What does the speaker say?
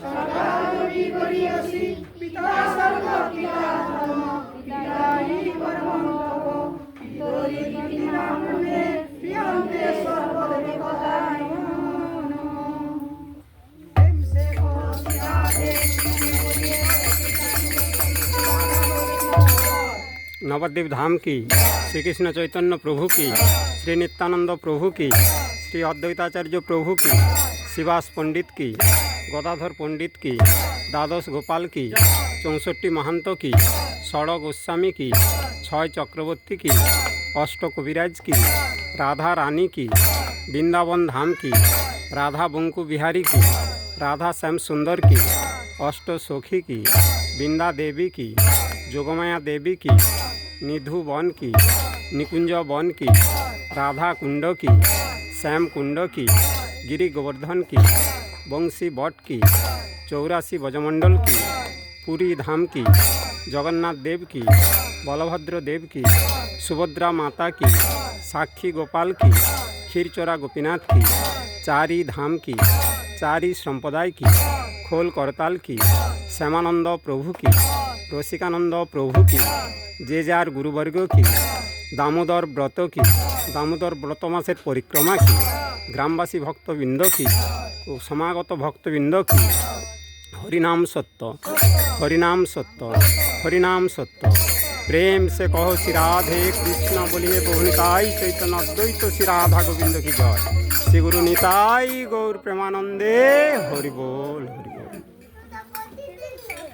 সর্বাবধি করিয়াছি পিতা স্বর্গ পিতা ধর্ম পিতাই পরমং তপ পিতরি পিতামহে প্রিয়ন্তে সর্বদেবতায় নমো নমঃ। প্রেম সে কহো শ্রী রাধে नवद्वीप धाम की, श्री कृष्ण चैतन्य प्रभु की, श्री नित्यानंद प्रभु की, श्री अद्वैताचार्य प्रभु की, शिवास पंडित की, गदाधर पंडित की, द्वादश गोपाल की, 64 महंतों की, षड़ गोस्वामी की, 6 चक्रवर्ती की, अष्ट कविराज की, राधा रानी की, वृंदावन धाम की, राधा बंकु बिहारी की, राधा श्याम सुंदर की, अष्ट सखी की, वृंदा देवी की, जोगमाया देवी की, निधु वन की, निकुंज वन की, राधा कुंड की, श्याम कुंड की, गिरी गोवर्धन की, बंशी भट्ट की, 84 बजमंडल की, पुरी धाम की, जगन्नाथ देव की, बलभद्र देव की, सुभद्रा माता की, साक्षी गोपाल की, खीरचोरा गोपीनाथ की, चारी धाम की, चारी संप्रदाय की, खोल करताल की, श्यामानंद प्रभु की, रसिकानंद प्रभु की, जे जार गुरुवर्ग की, दामोदर व्रत की, दामोदर व्रत मासेर परिक्रमा की, ग्रामवासी भक्तबिंद की, समागत भक्तबिंद की, हरिनाम सत्य हरिनाम सत्य हरिनाम सत्य। प्रेम से कहो श्री राधे कृष्ण बोलिए प्रभु निताई चैतन्य अद्वैत श्री राधा गोविंद की जय। श्री गुरु निताई गौर प्रेमानंदे हरि बोल।